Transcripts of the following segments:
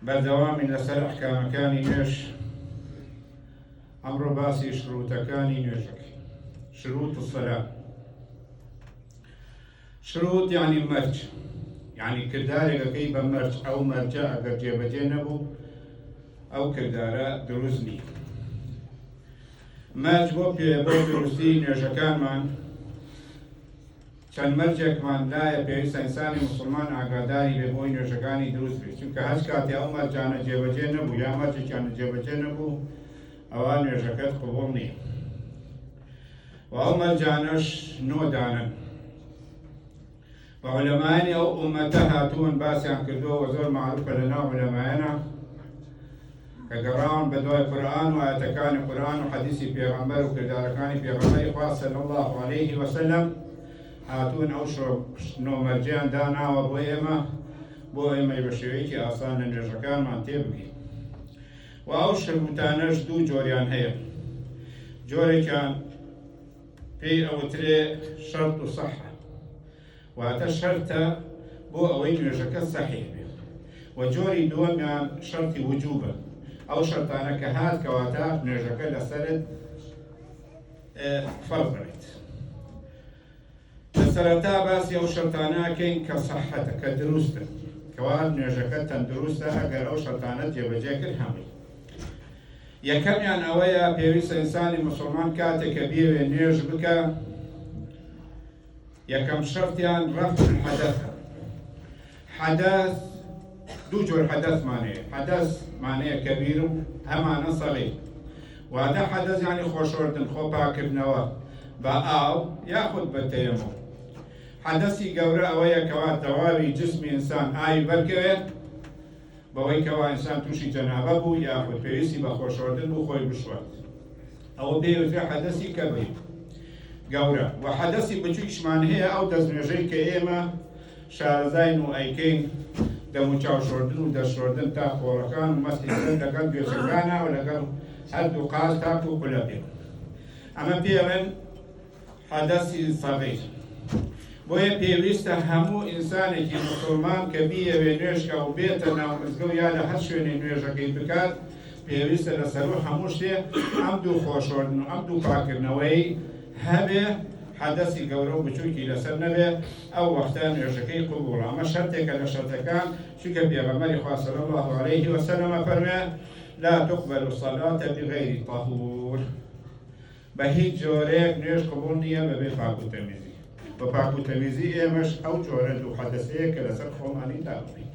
بەردەوامی لەسەر ئەحکامەکانی نوێژ ئەمڕۆ باسی شروتەکانی نوێژەکەی. شروط الصلاة. شروط یعنی مەرج، یعنی کردارێکەکەی بە مەرج، ئەو مەرجە ئەگەر جێبەجێ نەبوو ئەو کردارە دروست نییە. مەرج بۆ دروستی نوێژەکانمان چەند مەرجێکمان لایە پێویستە ئینسانی موسڵمان ئاگاداری بێ بۆی نوێژەکانی دروست بێت، چونکە هەچ کاتێ ئەو مەرجانە جێبەجێ نەبوو یا مەرجێکیانە جێبەجێ نەبوو ئەوە نوێژەکەت قبوڵ نییە. و ئەو مەرجانەش نۆدانن و عولەمایانی ئەو ئومەتە هاتوون باسییان کردووە و زۆر معروفە لەناو عولەمایانە کە گەڕاون بە دوای قورئان و ئایەتەکانی قورئان و حەدیسی پێغەمبەر و کردارەکانی پێغەمبەری خوا صلی الله علیه وسلم هاتوون ئەو نۆمەرجیان داناوە بۆ ئێمە بە شێوەیەکی ئاسان لە نوێژەکانمان تێبگەین. و ئەو شروتانەش دوو جۆریان هەیە. جۆرێکیان پێی ئەوترێ شەرط و سەحە، واتە شەرتە بۆ ئەوەی نوێژەکە سەحیح بێت. و جۆری دووەمیان شەرتی وجوبە، ئەو شەرتانە کە هات کەواتە نوێژەکە لەسەرت فەرض بێت. لەسەرەتا باسی ئەو شەرتانەکەین کە سەحەتە، کە دروستە، کەوا نوێژەکە تەندروستە ئەگەر ئەو شەرتانە جێبەجێ کرد هەمووی. یەکەمیان ئەوەیە پێویستە ئینسانی موسڵمان کاتێک کە بێوێ نوێژ بکە، یەکەم شەرتیان ڕەفع الحەدەثە. حەدەث دوو جۆر حەدەثمانەیە، حەدەث مانەیە کەبیر و هەمانە سەغیر. واتە حەدەث یعنی خۆشۆردن، خۆپاکردنەوە بە ئاو یاخود بە تەیەموم. حەدەثی گەورە ئەوەیە کەوا تەواوی جسمی ئینسان ئاوی بەرکەوێت بەوەی کەوا ئینسان تووشی جەنابە بوو یاخود پێویستی بە خۆشۆردن بوو خۆی بشوات، ئەوە پێوترێ حەدەثی کەبیر گەورە. و حەدەثی بچووکیشمان هەیە، ئەو دەستنوێژەی کە ئێمە شارەزاین و ئەیکەین دەموچاوشۆردن و دەشۆردن تا خۆڕەکان و مەسی سەر لەگەڵ گوێچەکانە و لەگەڵ هەردوو قاز تاک و قولەبێ، ئەمە پێڵێن حەدەثی سەغیر. بۆیە پێویستە هەموو ئینسانێکی موسڵمان کە بیەوێ نوێژکە و بێتە ناو مزگەوت یا لە هەر شوێنێ نوێژەکەی بکات، پێویستە لەسەر هەموو شتێ ئەم دوو خۆشۆردن و ئەم دوو پاکردنەوەی هەبێ، حەدەثی گەورە و بچووکی لەسەر نەبێ، ئەو وەختە نوێژەکەی قبوڵە. ئەمە شەرتێکە لە شەرتەکان، چونکە پێغەمبەری خوا صلی الله علیه وسلم فەرموویە لا تقبل الصلاة بغیر طهور، بە هیچ جۆرێک نوێژ قبوڵ نییە بەبێ پاک و تەمیزی. بە پاک و تەمیزی ئێمەش ئەو جۆرە دوو حەدەثەیە کە لەسەر خۆمانی دابنین.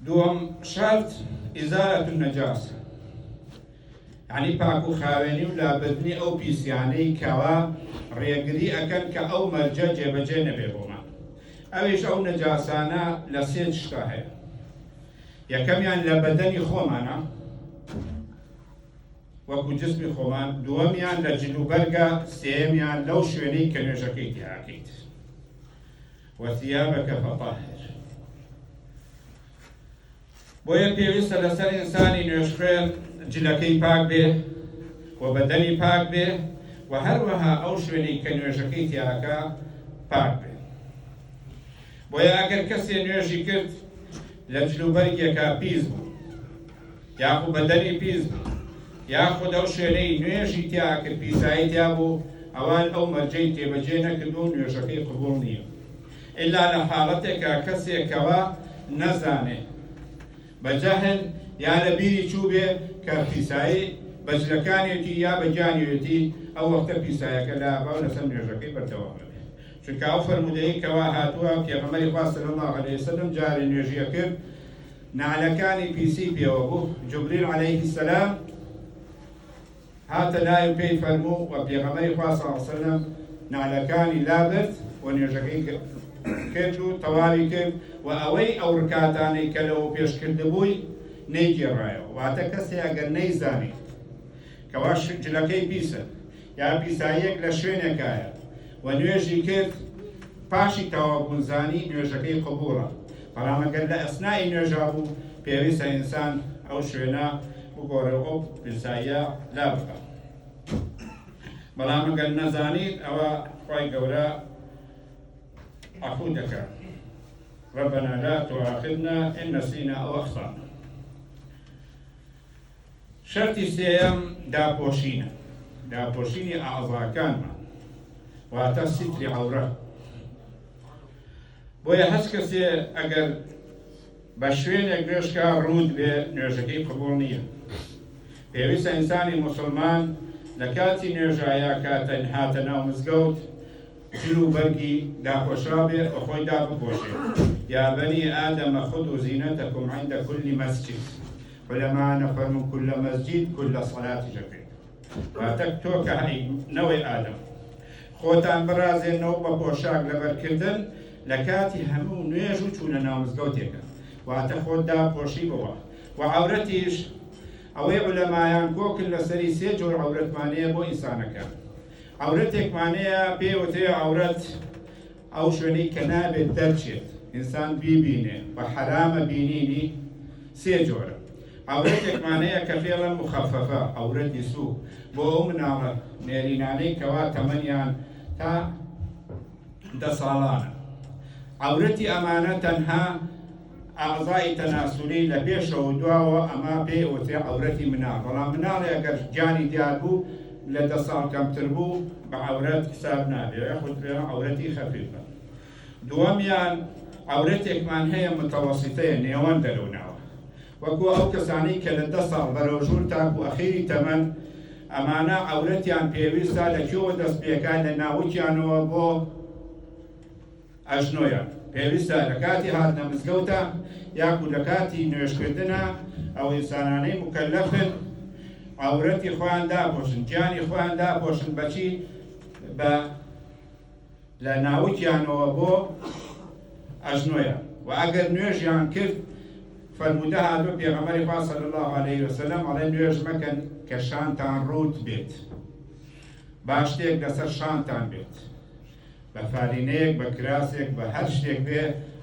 دووەم شەرت ئیزالەة النەجاسە، یعنی پاک و خاوێنی و لابردنی ئەو پیسیانەی کەوا ڕێگری ئەکەن کە ئەو مەرجە جێبەجێ نەبێ بۆمان. ئەویش ئەو نەجاسانە لە سێ شتە هەیە. یەکەمیان لە بەدەنی خۆمانە وەکو جسمی خۆمان، دووەمیان لە جلوبەرگە، سێمیان لەو شوێنەی کە نوێژەکەی تیاکەیت. وەثیابەکە فەطاهر. بۆیە پێویستە لەسەر ئینسانی نوێژخوێن جلەکەی پاک بێ و بەدەنی پاک بێ و هەروەها ئەو شوێنەی کە نوێژەکەی تیاکە پاک بێ. بۆیە ئەگەر کەسێ نوێژی کرد لە جلوبەرگێکە پیس بوو یاخود بەدەنی پیس بوو یاخود ئەو شوێنەی نوێژی تیاکرد پیسایی تیا بوو، ئەوان ئەو مەرجەی تێبەجێ نەکردو و نوێژەکەی قبوڵ نییە، ئیلا لە حاڵەتێکە کەسێکەوە نەزانێ بەجەهل یا لە بیری چوو بێ کە پیسایی بە جلەکانێتی یا بە گیانێتی، ئەو وەختە پیسایەکە لابا و لەسەر نوێژەکەی بەردەوام بێت. چونکە ئەو فەرمودەیەی کەوا هاتووە پێغەمبەری خوا صلی الله علیه وسلم جارێ نوێژیە کرد، نعلەکانی پیسی پێوە بوو، جوبریل عەلەیه السەلام هاتە لای و پێی فەرموو و پێغەمبەری خوا صلی الله علیه وسلم نعلەکانی لابرد و نوێژەکەی کرد و تەواوی کرد و ئەوەی ئەو ڕکاتانەی کە لەوە پێشکردبووی نەیگێڕایەوە. واتە کەسێ ئەگەر نەیزانی کەوا جلەکەی پیسە یا پیساییەک لە شوێنێکایە و نوێژی کرد، پاشی تەواوبوونزانی نوێژەکەی قبوڵە. بەڵام ئەگەر لە ئەسنای نوێژا بوو، پێویستە ئینسان ئەو شوێنە بگۆڕێ و ئەو پیساییە لا بکە. بەڵام ئەگەر نەزانیت ئەوە خوای گەورە عەفو دەکات. ربنا لا تؤاخذنا إن نسينا أو أخطأنا. شرطی سێیەم داپۆشینی ئاعضاکانمان واتە ستری عەورە. بۆیە هەچ کەسێ ئەگەر بە شوێنێک نوێژکە ڕوود بێ نوێژەکەی قبوڵ نییە. پێویستە ئینسانی موسڵمان لە کاتی نوێژایە کاتە هاتە ناو مزگەوت جل و بەرگی داپۆشرا بێ و خۆی دابپۆشێ. یا بەنی ئادەمە خودوا زینەتەکم عینده کولی مەسجد. ولەمانە فەرموون كل مسجد كل صلاة جەکەیت. واتە تۆ کە نەوەی ئادەم خۆتان بڕازێنەوە بە پۆشاک لەبەرکردن لە کاتی هەموو نوێژ و چوونە ناو مزگەوتێکە. واتە خۆت داپۆشی بەوە. و عەورەتیش ئەوەی عولەمایان کۆکن لەسەری سێ جۆر عەورەتمانەیە بۆ ئینسانەکان. عەورەتێکمانەیە پێوترێ عەورەت ئەو شوێنەی کە نابێت دەرچێت ئینسان بیبینێ بە حرامە بینینی سێ جۆرە. عەورەتێکمانەیە کە فێڵەن مخەفەفە عەورەتی سوو بۆ ئەو مناڵە نێرینانەی کەوا تەمەنیان تا 10 ساڵانە. عەورەتی ئەمانە تەنها ئەعزای تەناسولی لە پێشەوە و دواوە ئەما پێی ئەوترێ عەورەتی مناڵ. بەڵام مناڵێ ئەگەر گیانی دیار بوو لە 10 ساڵ کەمتر بوو بە عەورەت حساب نابێت یاخود عەورەتی خەفیفە. دووەمیان عەورەتێکمان هەیە متەوەسیتەیە نێوەندە لەو ناوە، وەکو ئەو کەسانی کە لە 10 ساڵ بەرەوژوور تاکو ئەخیری تەمەن ئەمانە عەورەتیان پێویستە لەکوێوە دەست پێکان لە ناوچیانەوە بۆ ئەژنۆیان. پێویستە لە کاتی هاتنە مزگەوتە یاکو لە کاتی نوێژکردنە ئەو ئینسانانەی مکەلەفن عەورەتی خۆیان داپۆشن، گیانی خۆیان داپۆشن بەچی بە لە ناوچیانەوە بۆ ئەژنۆیان. و ئەگەر نوێژیان کرد فەرموودە هاتووە پێغەمبەری خوا صلی الله علیه وسلم ئەڵێ نوێژ مەکەن کە شانتان ڕوت بێت، با شتێک لەسەر شانتان بێت، بە فالینەیەک بە کراسێک بە هەر شتێک بێ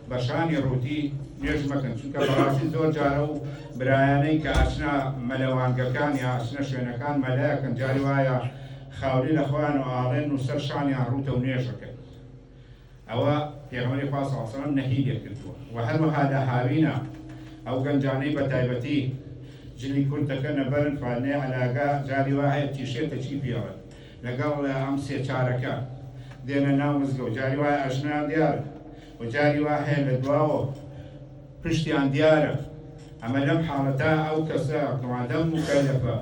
بە شانی ڕووتی نوێژ مەکەن. چونکە بەڕاستی زۆر جارە و برایانەی کە ئاشنا مەلەوانگەکان یا ئاشنا شوێنەکان مەلایەکەن جاری وایە خاوری لە خۆیان و ئاڵێن و سەر شانیان ڕوتە و نوێژەکەن. ئەوە پێغەمبەری خوا صلی الله علیه وسلم نەهی لێ کردووە. و هەروەها لە هاوینە ئەو گەنجانەی بە تایبەتی جلی کورتەکە نەبەرن فالنەی عەلاگا جاری وا هەیە تیشێتە چی پێڵێن لەگەڵ ئەم سێ چارەکە دێنە ناو مزگەوت، جاری وایە ئەژنیان دیارە و جاری وا هەیە لە دواوە پشتیان دیارە. ئەمە لەم حاڵەتە ئەو کەسە کەوادەم مکەلەفە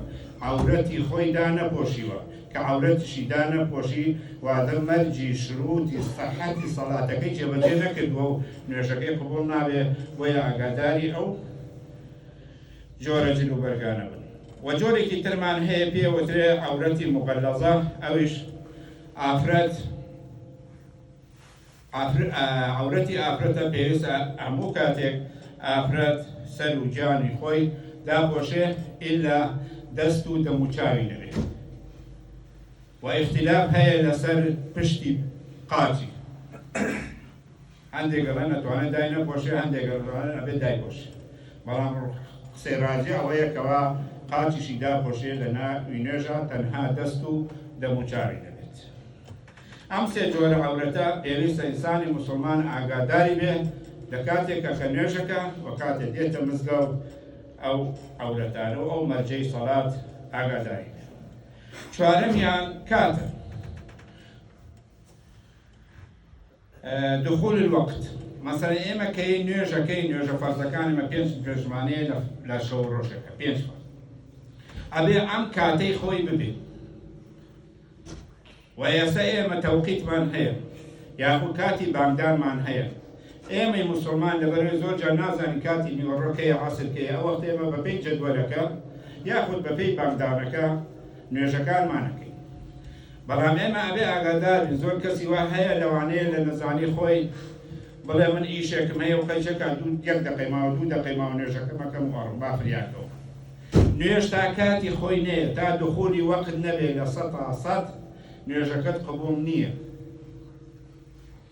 عەورەتی خۆی دانەپۆشیوە کە عەورەتیشی دانەپۆشی وادە مەرجی شرووتی سەحەتی سەڵاتەکەی جێبەجێ نەکردووە و نوێژەکەی قبوڵ نابێ، بۆیە ئاگاداری ئەو جۆرە جل و بەرگانە بن. و جۆرێکی ترمان هەیە پێوترێ عەورەتی مغەلەظە، ئەویش ئافرەت عەورەتی ئافرەتە پێویستە هەموو کاتێک ئافرەت سەر و گیانی خۆی داپۆشێ ئیلا دەست و دەموچاوی نەبێت. و ئیختیلاف هەیە لەسەر پشتی قاچی، هەندێک دەڵێن نەتوانێت دای نەپۆشێ، هەندێک دەڵێن ئەبێت دای پۆشێ. بەڵام قسەی ڕاجی ئەوەیە کەوا قاچیشی داپۆشێ لە ناوی نوێژە تەنها دەست و دەموچاوی نەبێت. ئەم سێ جۆرە عەورەتە پێویستە ئینسانی موسڵمان ئاگاداری بێ لە کاتێکە کە نوێژەکە و کاتێک دێتە مزگەوت ئەو عەورەتانە و ئەو مەرجەی سەڵات ئاگاداری بێ. چوارەمیان کاتە دخول الوقت. مەسەڵەن ئێمە کەی نوێژەکەی نوێژە فەرزەکانمە 5 نوێژمانەیە لە شەو ڕۆژەکە 5 فەرز ئەبێ ئەم کاتەی خۆی ببێ. و ئێستا ئێمە تەوقیتمان هەیە یاخود کاتی بانگدانمان هەیە. ئێمەی موسڵمان لەبەرەوەی زۆر جار نازانین کاتی نیوەڕۆکەیە عەسرکەیە، ئەو وەختە ئێمە بەپێی جەدوەلەکە یاخود بەپێی بانگدانەکە نوێژەکانمانەکەی. بەڵام ئێمە ئەبێ ئاگادارین زۆر کەسی وا هەیە لەوانەیە لە نەزانی خۆی بڵێ من ئیشێکم هەیە و قەیچەکە 1 دقەی ماوە 2 دقەی ماوە نوێژەکەمەکەم وەڕم با فریاتەوە. نوێژ تا کاتی خۆی نەیە، تا دخولی وەقت نەبێ لە 100% نوێژەکەت قبوڵ نییە،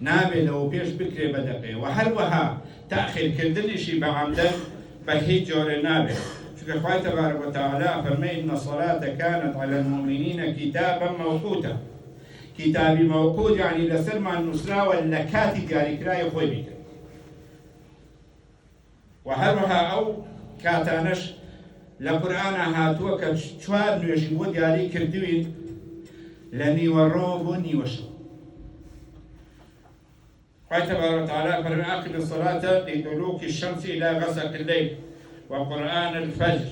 نابێت لەوە پێش بکرێ بە دەقێ. و هەروەها تاخیرکردنیشی بە عەمدەن بە هیچ جۆرە نابێت، چونکە خوای تەبارەک وتەعالا فەرمێ ئین الصەلاة کانت علی المؤمنین کتابا موقوتا. کتابی موقوت یعنی لەسەرمان نووسراوە لە کاتی دیاریکرای خۆی بیکرد. وهروها أو كاتانش لقرآن هاتووە کە چوار نوێژی بۆ دیاری کردوین لە نیوەڕۆ بۆ نیوەشەو. خوای تبارك وتعالى فرمى أقم الصلاة لدلوك الشمس إلى غسق الليل وقرآن الفجر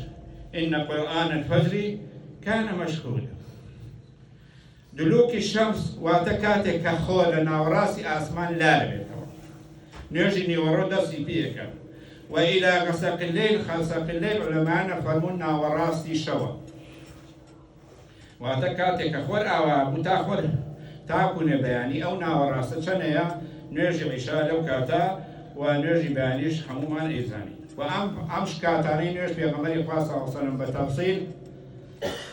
إن قرآن الفجر كان مشهودا. دلوك الشمس واتكاتك خول ناوراسي آسمان لا لبيتوا نيجي نيورو دسي بيكا وإلى غسق الليل خسق الليل علماءنا فرمونا وراسي شوا واتكاتك خور أوا بتاخور تاكون بياني أو ناوراسة شنيا نيجي عشاء لو كاتا ونيجي بيانيش حمومان إيزاني وأمش كاتاني نيجي بيغمري خاصة وصلا بتفصيل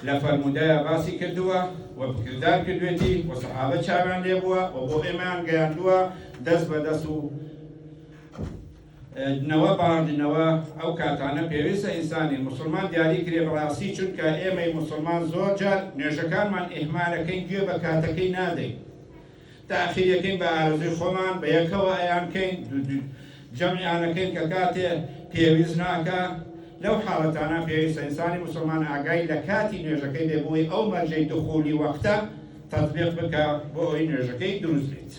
لفرمودايا باسي كردوا وبكردار كردوتي وصحابة شابان ليبوا وبو إيمان قياندوا دس بدسو نوا بعد نوا أو كاتانا بيويسا إنساني مسلمان دياري كري براسي چونك إيمي مسلمان زور جار نيجكان من إهمالكين جيو بكاتكين نادي تأخيركين بأرزي خمان بيكوا أيام كين جمعي كين ككاتي بيويزناكا لو حالتانا بيويسا إنساني مسلمان أقاي لكاتي نيجكين بيبوي أو مرجي دخولي وقتا تطبيق بكا بوي نيجكين دروز بيت.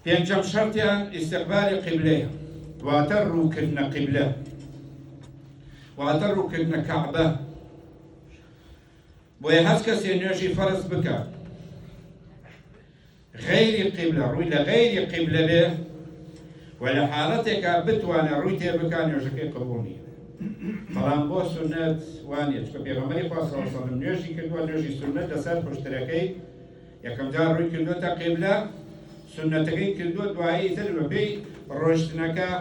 پێنجەم شەرتیان ئیستیقبالی قیبلەیە واتە ڕووکردنە قیبلە واتە ڕووکردنە کەعبە بۆیە هەست کەسێ نوێژی فەرز بکات غەیری قیبلە ڕووی لە غەیری قیبلە بێ و لە حاڵەتێکا بتوانێت ڕووی تێ بکات نوێژەکەی قبوڵ نییە. بەڵام بۆ سونەت وانە چونکە پێغەمبەری خوا صلی الله علیه و سلم نوێژی کردووە نوێژی سونەت لەسەر پشتەکەی یەکەم جار ڕووی کردووەتە قیبلە سنتەکەی کردووە دوایی تر بەپێی ڕۆشتنەکە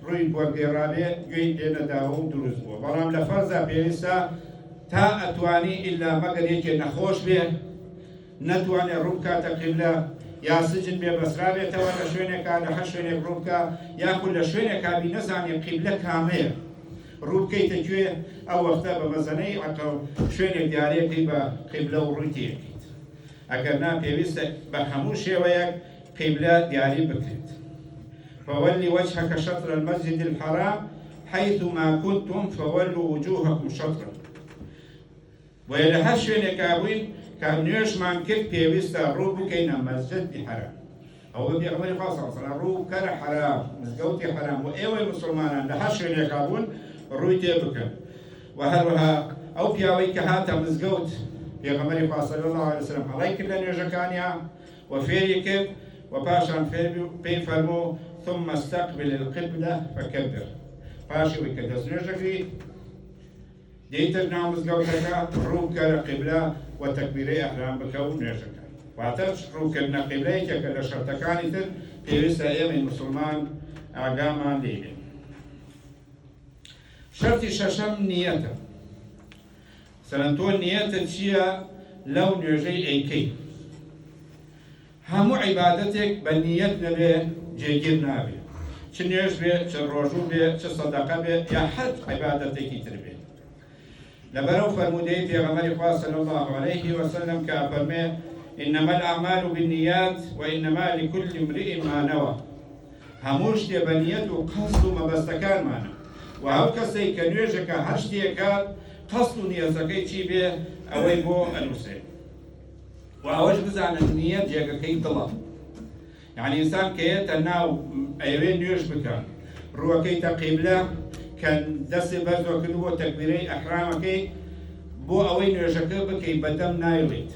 ڕووی وەرگێڕابێ گوێی لێنەداوە و دروست بووە. بەڵام لە فەرزە پێویستە تا ئەتوانی ئیلا مەگەر یەکێ نەخۆش بێ نەتوانێت ڕوو بکاتە قیبلە یا سجن بێ بەسرابێتەوە لە شوێنێکا لە هەر شوێنێک ڕوو بکە یاخود لە شوێنێکا بی نەزانێ قیبلە کامەیە ڕوو بکەیتە کوێ ئەو وەختە بە مەزەنەی عەقڵ شوێنێک دیارەکەی بە قیبلە و ڕووی تێکەیت. ئەگەر نا پێویستە بە هەموو شێوەیەک قبلة دياري بكرت. فولي وجهك شطر المسجد الحرام حيث ما كنتم فولوا وجوهكم شطرا. وإلى هالشوين كابوين كان نيوش مان كيف بيويستا روبو كينا مسجد الحرام. أو بدي أقول خاصة أصلا روبو كان حرام مسجوتي حرام وإيوه مسلمان لهالشوين كابون رويتي بكر. وهلها أو بياوي كهاتا مسجوت في غمري صلى الله عليه وسلم عليك لن يجكانيا وفيريك وباشا بين فرمو ثم استقبل القبلة فكبر. باشا وكدس نجري ديتر نامز قولك روك القبلة وتكبيري أحرام بكون نجري. واترش روك القبلة كلا شرطكاني تر بيرسا أيام المسلمان أعقاما ليلة. شرطي ششم نيته. سلنتون نيته تشيا لو نجري أيكي. همو عبادتك بنيت نبي جيجير نابي چه نيش بي چه روجو بي چه صدقه بي يا حد عبادتك تربي لبرو فرمودي في غمر صلى الله عليه وسلم كأفرمي إنما الأعمال بالنيات وإنما لكل امرئ ما نوى هموش دي بنيت وقصد ما بستكان معنا وهو كسي كنيجك هشتي كات قصد نيزكي چي بي اوي بو المسلم وأوش بزعنا النية جاكا كي طلب يعني إنسان كي تناو أيوين نيوش بكا روى كي تقيبلا كان دس بزو كدو تكبيري أحرامكي بو أوين نيوشكا بكي بدم نايليت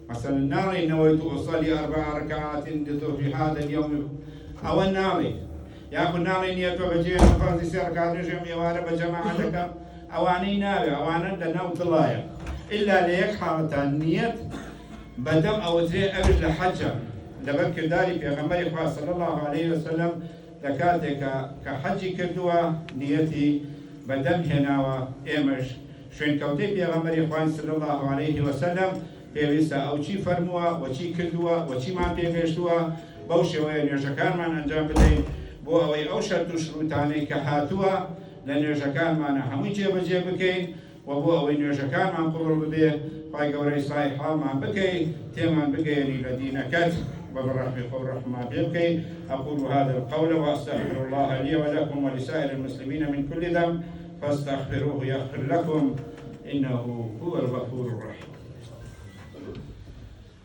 مثلا ناري نويت أصلي 4 ركعات في هذا اليوم أو الناري ياخذ ناري نيته بجيه فرض يصير كان نجم يوارب بجماعتك أواني ناري أوانا دناو طلايا إلا ليك حالة النية بدم أو زي أبج لحجة لبك داري في غمري صلى الله عليه وسلم لكاتك كحجي كردوا نيتي بدم هنا وإمش شين كوتي في غمري صلى الله عليه وسلم في ويسا أو شي فرموا وشي كردوا وشي ما تيفشتوا بوشي وين يشكان من أنجام بدين بو أوي أو شرط شروطاني كحاتوا لأن يشكان معنا همي جيب بكين وبو أوين يشكان من قبر ببيه خواهي قوري صحيح حال من بكي تيمان بكيني لدينا كت وبالرحمة والرحمة بك. أقول هذا القول وأستغفر الله لي ولكم ولسائر المسلمين من كل ذنب فاستغفروه يغفر لكم إنه هو الغفور